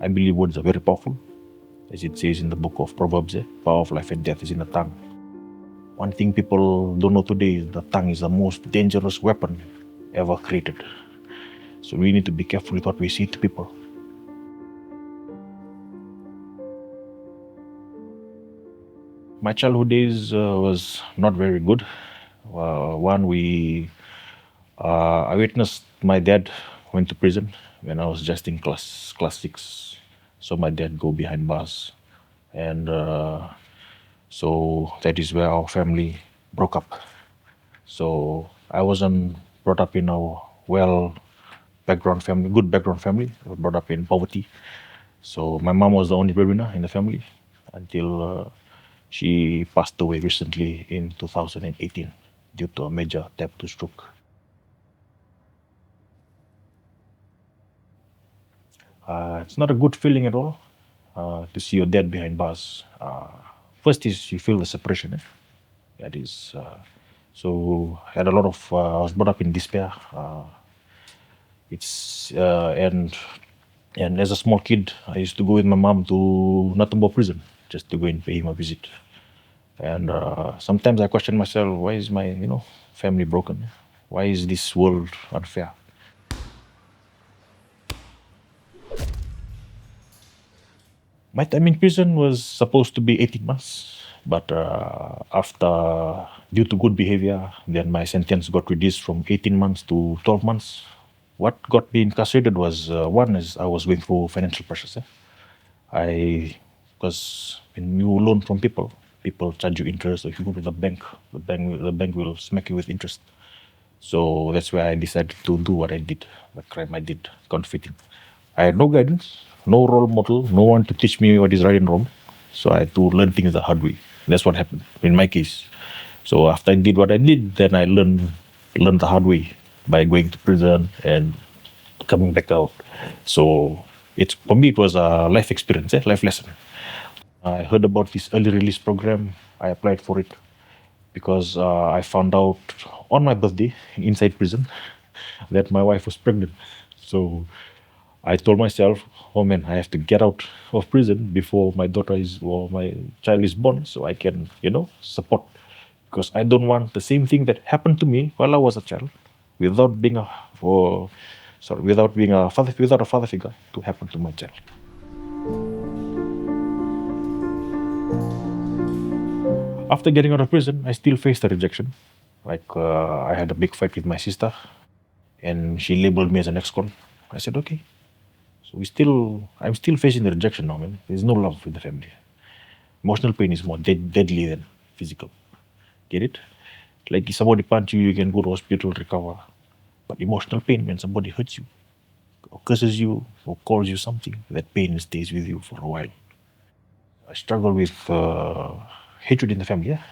I believe words are very powerful. As it says in the book of Proverbs, power of life and death is in the tongue. One thing people don't know today is the tongue is the most dangerous weapon ever created. So we need to be careful with what we say to people. My childhood days was not very good. I witnessed my dad went to prison when I was just in class 6. So my dad go behind bars, and so that is where our family broke up. So I wasn't brought up in a good background family. I was brought up in poverty. So my mom was the only breadwinner in the family until she passed away recently in 2018 due to a major type 2 stroke. It's not a good feeling at all to see your dad behind bars. First is you feel the suppression. That is, so I had a lot of. I was brought up in despair. It's and as a small kid, I used to go with my mom to Natumbo prison just to go and pay him a visit. And sometimes I question myself: why is my family broken? Why is this world unfair? My time in prison was supposed to be 18 months, but after, due to good behavior, then my sentence got reduced from 18 months to 12 months. What got me incarcerated was one is I was going through financial pressures. Because when you loan from people charge you interest. Or if you go to the bank will smack you with interest. So that's why I decided to do what I did, the crime I did, counterfeiting. I had no guidance, no role model, no one to teach me what is right and wrong. So I had to learn things the hard way. That's what happened in my case. So after I did what I did, then I learned the hard way by going to prison and coming back out. So for me it was a life experience, life lesson. I heard about this early release program. I applied for it because I found out on my birthday inside prison that my wife was pregnant. So I told myself, oh man, I have to get out of prison before my child is born, so I can, support. Because I don't want the same thing that happened to me while I was a child, without being a, or, sorry, without a father figure, to happen to my child. After getting out of prison, I still faced the rejection. Like I had a big fight with my sister, and she labeled me as an ex-con. I said, okay. So I'm still facing the rejection now, man. There's no love with the family. Emotional pain is more deadly than physical. Get it? Like if somebody punch you, you can go to hospital, recover. But emotional pain, when somebody hurts you, or curses you, or calls you something, that pain stays with you for a while. I struggle with hatred in the family. Yeah?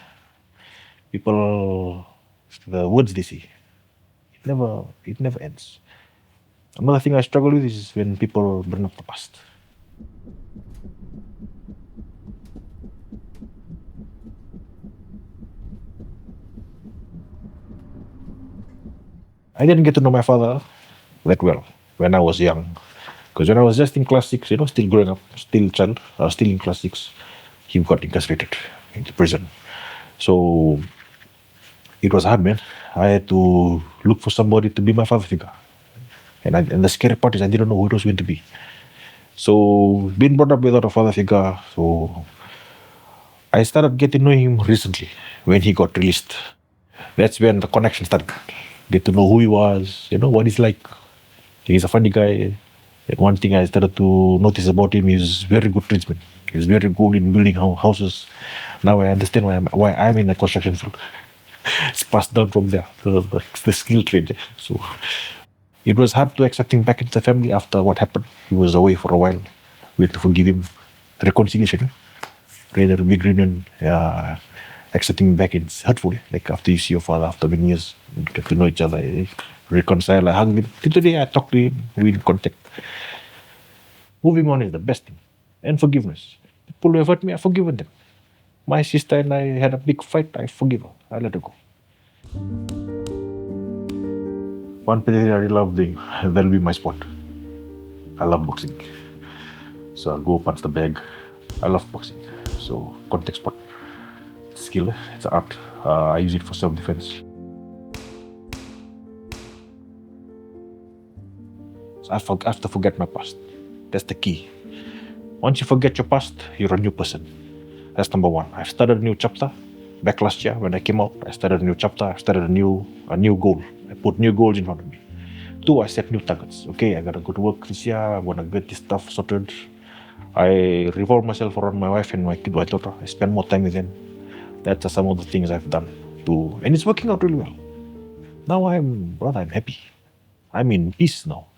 People, the words they say, it never ends. Another thing I struggle with is when people bring up the past. I didn't get to know my father that well when I was young. Because when I was just in class 6, still growing up, still child, still in class 6, he got incarcerated into prison. So it was hard, man. I had to look for somebody to be my father figure. And the scary part is I didn't know who it was going to be. So being brought up without a father figure, so I started getting to know him recently when he got released. That's when the connection started. Get to know who he was, what he's like. He's a funny guy. And one thing I started to notice about him is very good tradesman. He's very good in building houses. Now I understand why I'm in the construction field. It's passed down from there, the skill trade. So it was hard to accept him back into the family after what happened. He was away for a while. We had to forgive him. Reconciliation. Rather big reunion. Accepting him back, it's hurtful. Like after you see your father after many years, you get to know each other, reconcile. I hug him. Till today I talk to him, we're in contact. Moving on is the best thing. And forgiveness. People who have hurt me, I've forgiven them. My sister and I had a big fight, I forgive her. I let her go. One thing I really love doing, that'll be my sport. I love boxing. So I'll go punch the bag. I love boxing. So contact sport. Skill, it's an art. I use it for self-defense. So I have to forget my past. That's the key. Once you forget your past, you're a new person. That's number one. I've started a new chapter. Back last year when I came out, I started a new chapter. I started a new goal. I put new goals in front of me. Two, I set new targets. Okay, I gotta go to work this year. I'm gonna get this stuff sorted. I revolve myself around my wife and my kid, my daughter. I spend more time with them. That's some of the things I've done and it's working out really well. Now I'm happy. I'm in peace now.